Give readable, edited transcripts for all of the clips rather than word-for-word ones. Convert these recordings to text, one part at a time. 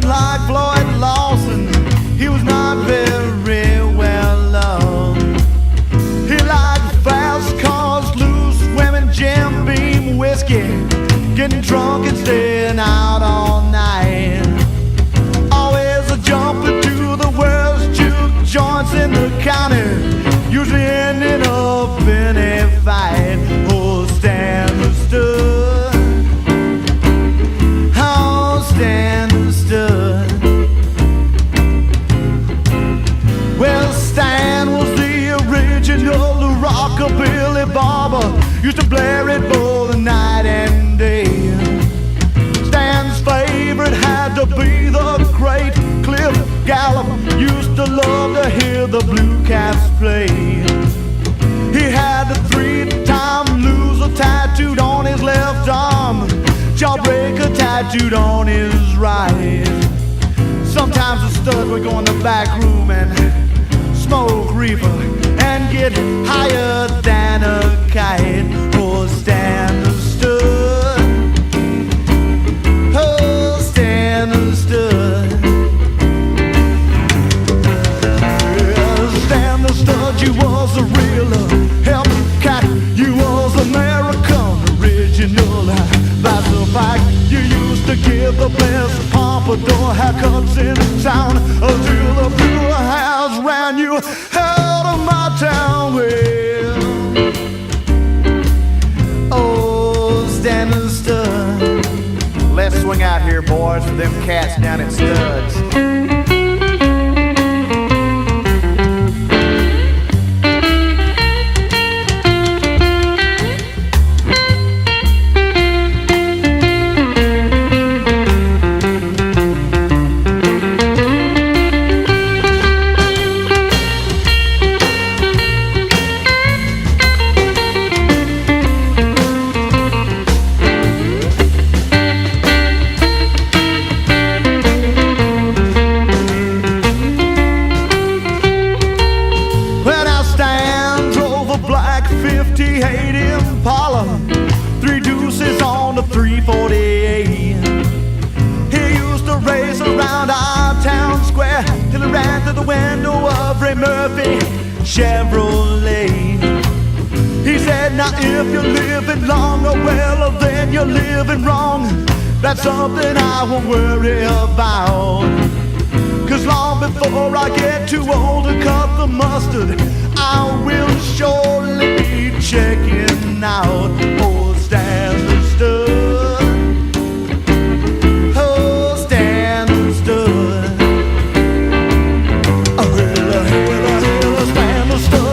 like Floyd Lawson, he was not very well loved. He liked fast cars, loose women, Jim Beam whiskey, getting drunk and staying out all night. Always a jumping to the world's juke joints in the county, usually ending up in a fight. Oh, Stan stood. Oh, Stan stood. Well, Stan was the original rockabilly barber, used to blare it both night and day. Stan's favorite had to be the great Cliff Gallup, used to love to hear the Blue Cats play. He had the three-time loser tattooed on his left arm, jawbreaker tattooed on his right. Sometimes the stud would go in the back room and smoke reefer and get higher than a kite. Oh, Stan stood. Oh, Stan stood. Stan the stud, you was a real Hellcat. You was American original. That's a fact. You used to give the best pompadour haircuts in town until the blue house ran you out of my town. Well, oh, Stan stood. Let's swing out here, boys, for them cats down at Studs. Chevrolet. He said, now if you're living long, oh well, then you're living wrong. That's something I won't worry about. Cause long before I get too old to cut the mustard, I will surely be checking out. Oh, Stan stood. Oh, Stan stood.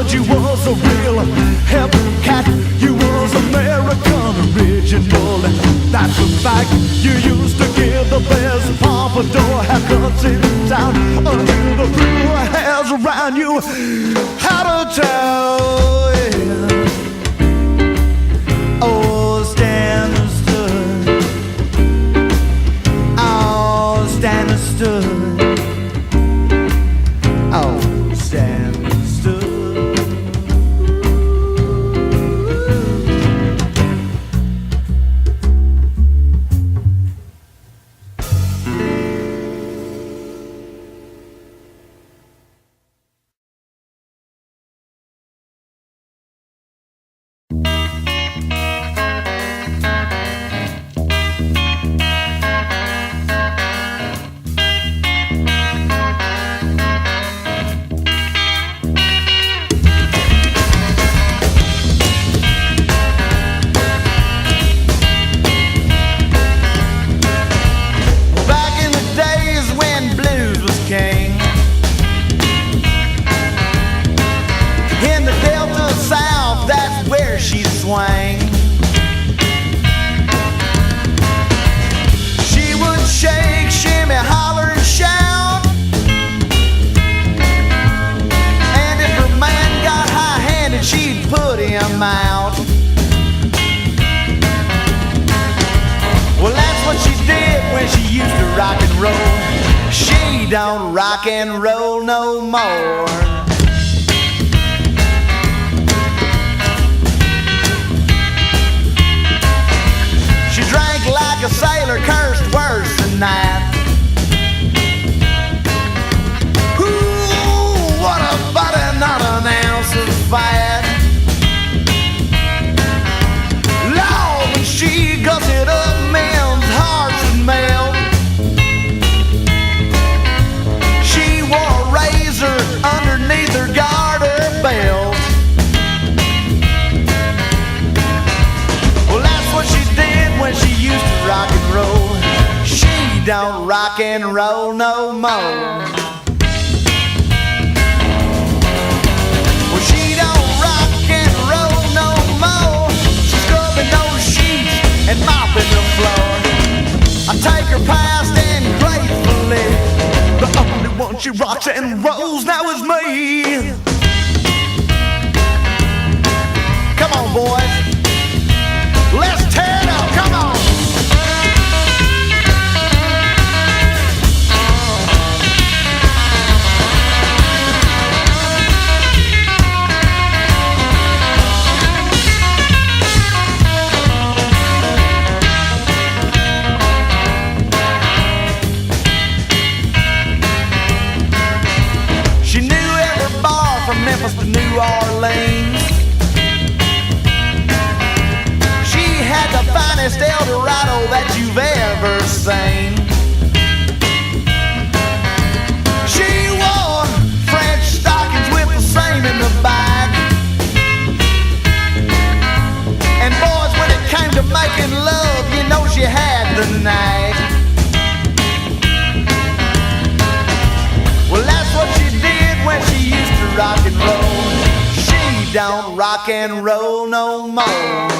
You was a real Hellcat. You was American original. That's a fact. You used to give the best pompadour haircuts in town until the blue hairs around you out of town. Oh, Stan stood. Oh, Stan stood. Oh, Stan stood. Don't rock and roll no more. She drank like a sailor, cursed worse than that. roll no more. Well, she don't rock and roll no more. She's scrubbing those sheets and mopping the floor. I take her past and gratefully, the only one she rocks and rolls now is me. Come on, boys, let's tear it up, come on. She knew every bar from Memphis to New Orleans. The finest El Dorado that you've ever seen. She wore French stockings with the same in the back. And boys, when it came to making love, you know she had the knack. Well, that's what she did when she used to rock and roll. She don't rock and roll no more.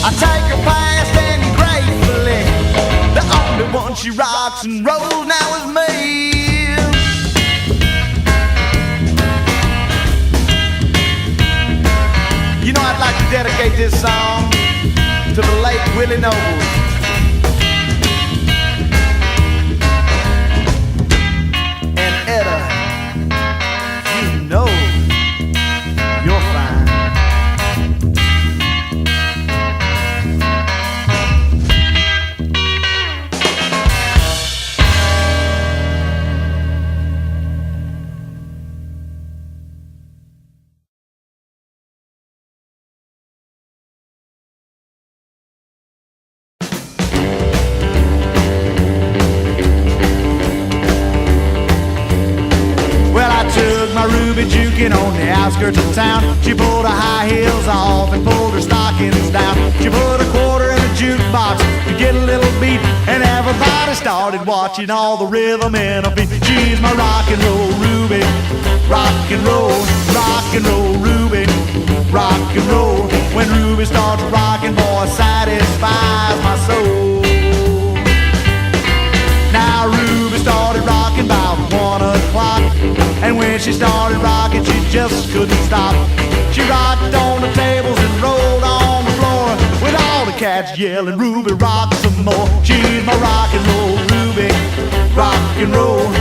I take her past and gratefully, the only one she rocks and rolls now is me. You know, I'd like to dedicate this song to the late Willie Noble. And Etta, you know you're fine. My Ruby juking on the outskirts of town. She pulled her high heels off and pulled her stockings down. She put a quarter in a jukebox to get a little beat, and everybody started watching all the rhythm in a beat. She's my rock and roll Ruby, rock and roll Ruby, rock and roll. When Ruby starts rocking, boy, satisfies my soul. Now Ruby started rocking about 1 o'clock, and when she started rocking, she just couldn't stop. She rocked on the tables and rolled on the floor, with all the cats yelling, Ruby, rock some more. She's my rock and roll Ruby, rock and roll